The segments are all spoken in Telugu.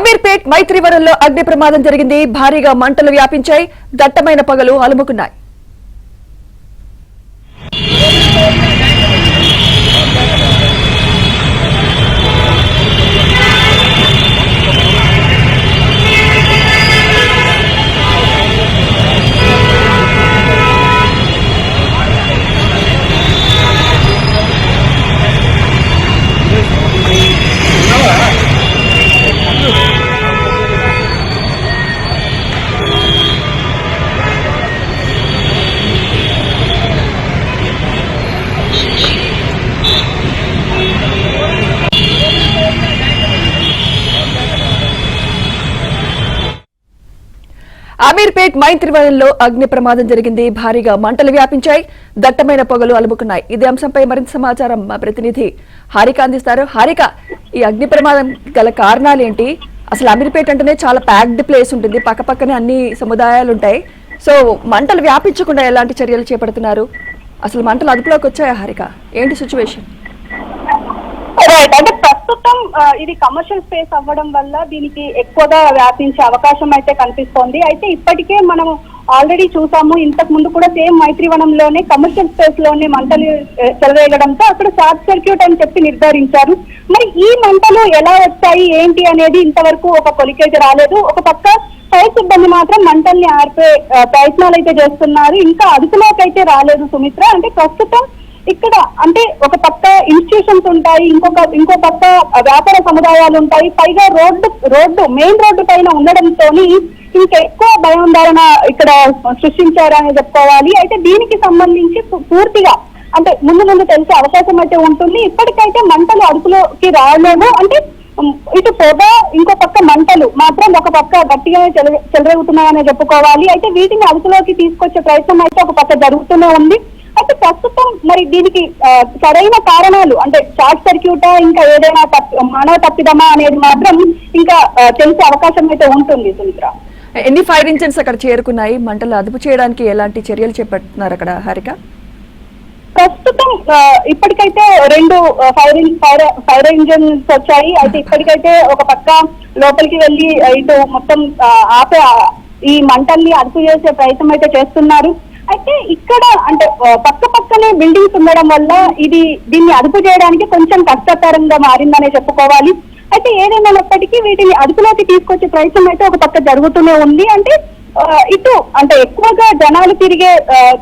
అమీర్పేట్ మైత్రివరంలో అగ్ని ప్రమాదం జరిగింది. భారీగా మంటలు వ్యాపించాయి. దట్టమైన పొగలు అలుముకున్నాయి. అమీర్పేట్ మైత్రివరంలో అగ్ని ప్రమాదం జరిగింది. భారీగా మంటలు వ్యాపించాయి. దట్టమైన పొగలు అలుముకున్నాయి. ఇదే అంశంపై మరింత సమాచారం మా ప్రతినిధి హారిక అందిస్తారు. హారిక, ఈ అగ్ని ప్రమాదం గల కారణాలు ఏంటి? అసలు అమీర్పేట్ అంటేనే చాలా ప్యాక్డ్ ప్లేస్ ఉంటుంది, పక్కపక్కనే అన్ని సముదాయాలు ఉంటాయి. సో మంటలు వ్యాపించకుండా ఎలాంటి చర్యలు చేపడుతున్నారు? అసలు మంటలు అదుపులోకి వచ్చాయా హారిక? ఏంటి సిచ్యువేషన్? రైట్, అంటే ప్రస్తుతం ఇది కమర్షియల్ స్పేస్ అవ్వడం వల్ల దీనికి ఎక్కువగా వ్యాపించే అవకాశం అయితే కనిపిస్తోంది. అయితే ఇప్పటికే మనం ఆల్రెడీ చూసాము, ఇంతకు ముందు కూడా సేమ్ మైత్రివనంలోనే కమర్షియల్ స్పేస్ లోనే మంటలు చెలరేగడంతో అక్కడ షార్ట్ సర్క్యూట్ అని చెప్పి నిర్ధారించారు. మరి ఈ మంటలు ఎలా వచ్చాయి ఏంటి అనేది ఇంతవరకు ఒక కొలికేజ్ రాలేదు. ఒక పక్క ఫైర్ సిబ్బంది మాత్రం మంటల్ని ఆర్పే ప్రయత్నాలు అయితే చేస్తున్నారు. ఇంకా అదుపులోకి అయితే రాలేదు సుమిత్ర. అంటే ప్రస్తుతం ఇక్కడ అంటే ఒక పక్క ఇన్స్టిట్యూషన్స్ ఉంటాయి, ఇంకో పక్క వ్యాపార సముదాయాలు ఉంటాయి, పైగా రోడ్డు మెయిన్ రోడ్డు పైన ఉండడంతో ఇంకా ఎక్కువ భయాందోళన ఇక్కడ సృష్టించారని చెప్పుకోవాలి. అయితే దీనికి సంబంధించి పూర్తిగా అంటే ముందు తెలిసే అవకాశం అయితే ఉంటుంది. ఇప్పటికైతే మంటలు అదుపులోకి రాలేవు. అంటే ఇటు పొగ, ఇంకో పక్క మంటలు మాత్రం ఒక పక్క గట్టిగానే చెలరేగుతున్నాయని చెప్పుకోవాలి. అయితే వీటిని అదుపులోకి తీసుకొచ్చే ప్రయత్నం అయితే ఒక పక్క జరుగుతూనే ఉంది. అయితే ప్రస్తుతం మరి దీనికి సరైన కారణాలు అంటే షార్ట్ సర్క్యూటా ఇంకా ఏదైనా మానవ తప్పిదమా అనేది మాత్రం ఇంకా తెలిసే అవకాశం అయితే ఉంటుంది సుమిత్ర. ఎన్ని ఫైర్ ఇంజిన్స్ అక్కడ చేరుకున్నాయి? మంటలు అదుపు చేయడానికి ఎలాంటి చర్యలు చేపడుతున్నారు అక్కడ హారిక? ప్రస్తుతం ఇప్పటికైతే 2 ఫైర్ ఇంజిన్స్ వచ్చాయి. అయితే ఇప్పటికైతే ఒక పక్క లోపలికి వెళ్ళి ఇటు మొత్తం ఆపే ఈ మంటల్ని అదుపు చేసే ప్రయత్నం అయితే చేస్తున్నారు. అయితే ఇక్కడ అంటే పక్కనే బిల్డింగ్స్ ఉండడం వల్ల దీన్ని అదుపు చేయడానికి కొంచెం కష్టతరంగా మారిందనే చెప్పుకోవాలి. అయితే ఏదేమైనప్పటికీ వీటిని అదుపులోకి తీసుకొచ్చే ప్రయత్నం అయితే ఒక పక్క జరుగుతూనే ఉంది. అంటే ఇటు అంటే ఎక్కువగా జనాలు తిరిగే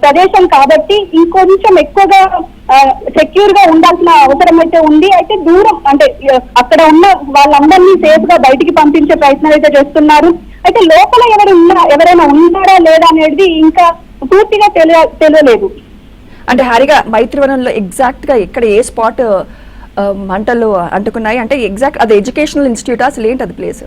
ప్రదేశం కాబట్టి ఇంకొంచెం ఎక్కువగా సెక్యూర్ గా ఉండాల్సిన అవసరం అయితే ఉంది. అయితే దూరం అంటే అక్కడ ఉన్న వాళ్ళందరినీ సేఫ్ గా బయటికి పంపించే ప్రయత్నం అయితే చేస్తున్నారు. అయితే లోపల ఎవరైనా ఉన్నారా లేదా అనేది ఇంకా పూర్తిగా తెలియలేదు. అంటే హారిగా, మైత్రివనంలో ఎగ్జాక్ట్ గా ఇక్కడ ఏ స్పాట్ మంటలు అంటుకున్నాయి? అంటే ఎగ్జాక్ట్ అది ఎడ్యుకేషనల్ ఇన్స్టిట్యూట్, అసలు ఏంటి అది ప్లేస్?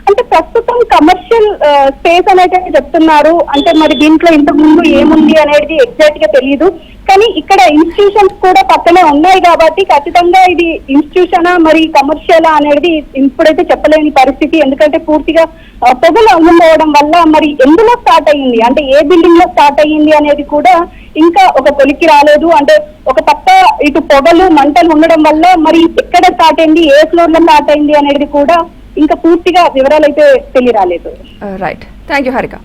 అంటే ప్రస్తుతం కమర్షియల్ స్పేస్ అనేది చెప్తున్నారు. అంటే మరి దీంట్లో ఇంతకు ముందు ఏముంది అనేది ఎగ్జాక్ట్ గా తెలియదు. కానీ ఇక్కడ ఇన్స్టిట్యూషన్స్ కూడా పక్కనే ఉన్నాయి కాబట్టి ఖచ్చితంగా ఇది ఇన్స్టిట్యూషనా మరి కమర్షియలా అనేది ఇప్పుడైతే చెప్పలేని పరిస్థితి. ఎందుకంటే పూర్తిగా పొగలు అల్లుకోవడం వల్ల మరి ఎందులో స్టార్ట్ అయ్యింది, అంటే ఏ బిల్డింగ్ లో స్టార్ట్ అయ్యింది అనేది కూడా ఇంకా ఒక కొలిక్కి రాలేదు. అంటే ఒక పక్క ఇటు పొగలు మంటలు ఉండడం వల్ల మరి ఎక్కడ స్టార్ట్ అయింది, ఏ ఫ్లోర్ లో స్టార్ట్ అయింది అనేది కూడా ఇంకా పూర్తిగా వివరాలు అయితే తెలియరాలేదు. Right, thank you Harika.